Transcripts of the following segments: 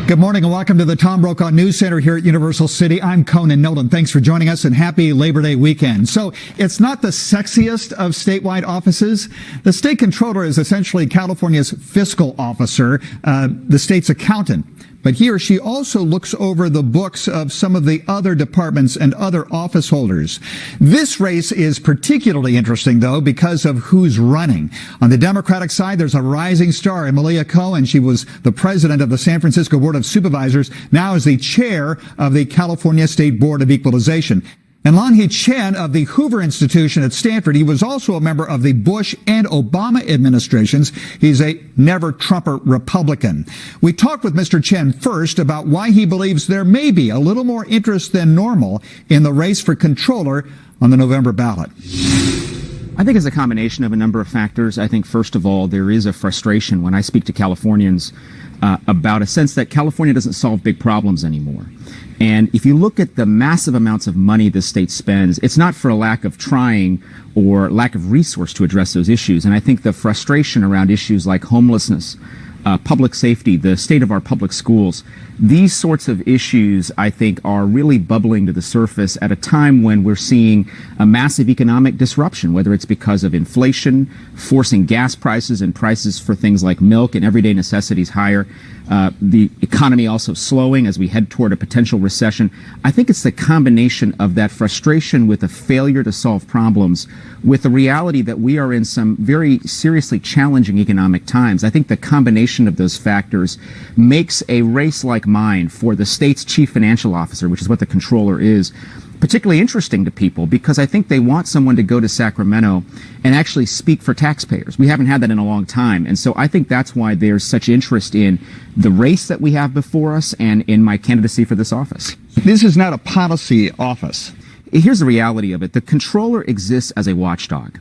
Good morning and welcome to the Tom Brokaw News Center here at Universal City. I'm Conan Nolan. Thanks for joining us and happy Labor Day weekend. So it's not the sexiest of statewide offices. The state controller is essentially California's fiscal officer, the state's accountant. But he or she also looks over the books of some of the other departments and other office holders. This race is particularly interesting, though, because of who's running. On the Democratic side, there's a rising star, Emilia Cohen. She was the president of the San Francisco Board of Supervisors, now is the chair of the California State Board of Equalization. And Lanhee Chen of the Hoover Institution at Stanford, he was also a member of the Bush and Obama administrations. He's a never-Trumper Republican. We talked with Mr. Chen first about why he believes there may be a little more interest than normal in the race for controller on the November ballot. I think it's a combination of a number of factors. I think, first of all, there is a frustration when I speak to Californians about a sense that California doesn't solve big problems anymore. And if you look at the massive amounts of money the state spends, it's not for a lack of trying or lack of resource to address those issues. And I think the frustration around issues like homelessness, public safety, the state of our public schools, these sorts of issues, I think, are really bubbling to the surface at a time when we're seeing a massive economic disruption, whether it's because of inflation, forcing gas prices and prices for things like milk and everyday necessities higher, the economy also slowing as we head toward a potential recession. I think it's the combination of that frustration with a failure to solve problems with the reality that we are in some very seriously challenging economic times. I think the combination of those factors makes a race like mine for the state's chief financial officer, which is what the controller is, particularly interesting to people because I think they want someone to go to Sacramento and actually speak for taxpayers. We haven't had that in a long time. And so I think that's why there's such interest in the race that we have before us and in my candidacy for this office. This is not a policy office. Here's the reality of it. The controller exists as a watchdog.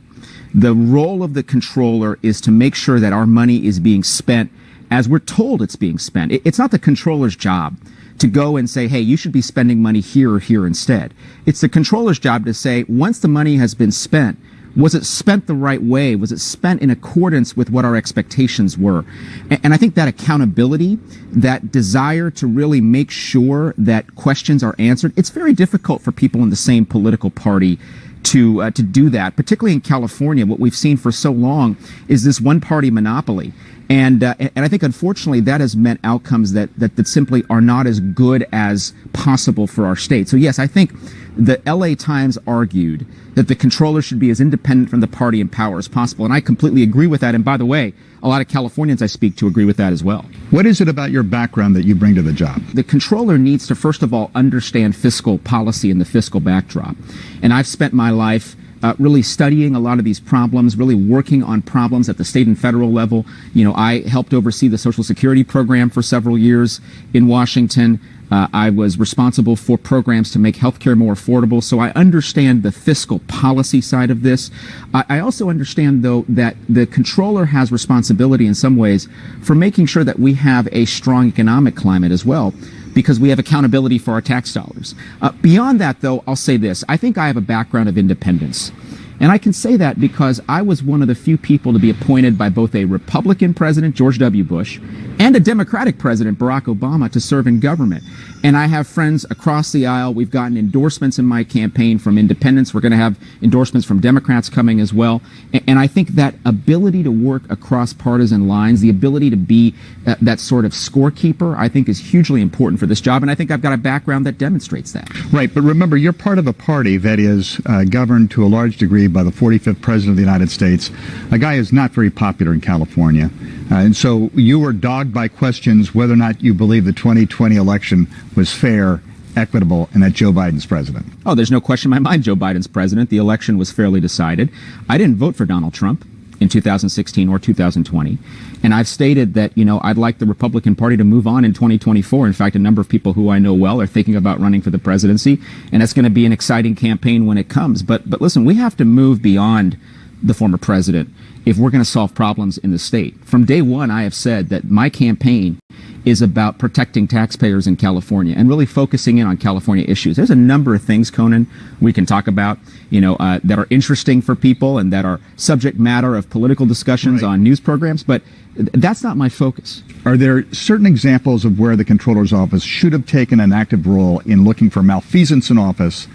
The role of the controller is to make sure that our money is being spent as we're told it's being spent. It's not the controller's job to go and say, hey, you should be spending money here or here instead. It's the controller's job to say, once the money has been spent, was it spent the right way? Was it spent in accordance with what our expectations were? And I think that accountability, that desire to really make sure that questions are answered, it's very difficult for people in the same political party to do that. Particularly in California, what we've seen for so long is this one-party monopoly. And I think, unfortunately, that has meant outcomes that simply are not as good as possible for our state. So, yes, I think the LA Times argued that the controller should be as independent from the party in power as possible. And I completely agree with that. And by the way, a lot of Californians I speak to agree with that as well. What is it about your background that you bring to the job? The controller needs to, first of all, understand fiscal policy and the fiscal backdrop. And I've spent my life really studying a lot of these problems, really working on problems at the state and federal level. You know, I helped oversee the Social Security program for several years in Washington. I was responsible for programs to make healthcare more affordable. So I understand the fiscal policy side of this. I also understand, though, that the controller has responsibility in some ways for making sure that we have a strong economic climate as well, because we have accountability for our tax dollars. Beyond that, though, I'll say this. I think I have a background of independence. And I can say that because I was one of the few people to be appointed by both a Republican president, George W. Bush, and a Democratic president, Barack Obama, to serve in government. And I have friends across the aisle. We've gotten endorsements in my campaign from independents. We're going to have endorsements from Democrats coming as well. And I think that ability to work across partisan lines, the ability to be that sort of scorekeeper, I think is hugely important for this job. And I think I've got a background that demonstrates that. Right. But remember, you're part of a party that is governed to a large degree by the 45th President of the United States, a guy who's not very popular in California. And so you were dogged by questions whether or not you believe the 2020 election was fair, equitable, and that Joe Biden's president. Oh, there's no question in my mind Joe Biden's president. The election was fairly decided. I didn't vote for Donald Trump in 2016 or 2020. And I've stated that, you know, I'd like the Republican Party to move on in 2024. In fact, a number of people who I know well are thinking about running for the presidency. And it's going to be an exciting campaign when it comes. But listen, we have to move beyond the former president if we're going to solve problems in the state. From day one, I have said that my campaign is about protecting taxpayers in California and really focusing in on California issues. There's a number of things, Conan, we can talk about, that are interesting for people and that are subject matter of political discussions on news programs, but that's not my focus. Are there certain examples of where the Comptroller's Office should have taken an active role in looking for malfeasance in office,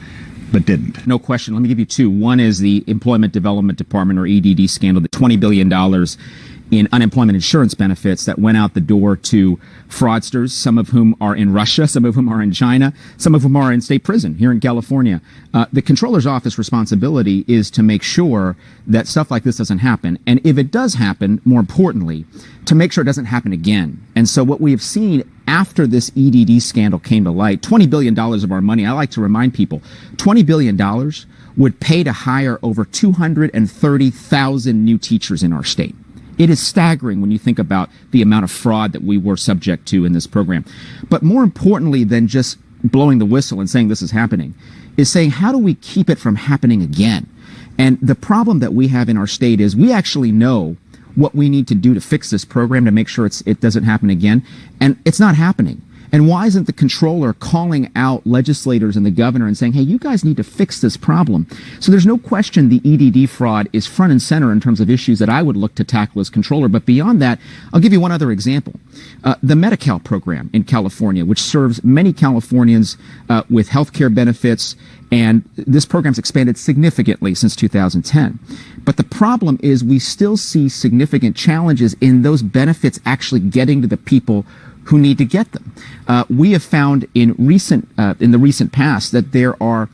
but didn't? No question. Let me give you two. One is the Employment Development Department, or EDD scandal, the $20 billion in unemployment insurance benefits that went out the door to fraudsters, some of whom are in Russia, some of whom are in China, some of whom are in state prison here in California. The Comptroller's Office responsibility is to make sure that stuff like this doesn't happen. And if it does happen, more importantly, to make sure it doesn't happen again. And so what we have seen after this EDD scandal came to light, $20 billion of our money, I like to remind people, $20 billion would pay to hire over 230,000 new teachers in our state. It is staggering when you think about the amount of fraud that we were subject to in this program. But more importantly than just blowing the whistle and saying this is happening, is saying how do we keep it from happening again? And the problem that we have in our state is we actually know what we need to do to fix this program to make sure it doesn't happen again, and it's not happening. And why isn't the controller calling out legislators and the governor and saying, hey, you guys need to fix this problem? So there's no question the EDD fraud is front and center in terms of issues that I would look to tackle as controller. But beyond that, I'll give you one other example. The Medi-Cal program in California, which serves many Californians with health care benefits, and this program's expanded significantly since 2010. But the problem is we still see significant challenges in those benefits actually getting to the people who need to get them. We have found in the recent past that there are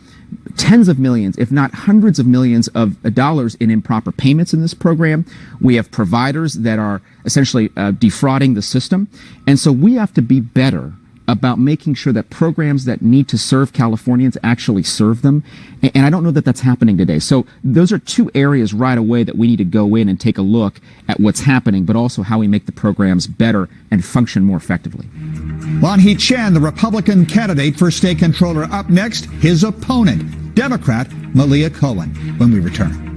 tens of millions, if not hundreds of millions of dollars in improper payments in this program. We have providers that are essentially defrauding the system. And so we have to be better about making sure that programs that need to serve Californians actually serve them. And I don't know that that's happening today. So those are two areas right away that we need to go in and take a look at what's happening, but also how we make the programs better and function more effectively. Lanhee Chen, the Republican candidate for state controller. Up next, his opponent, Democrat Malia Cohen, when we return.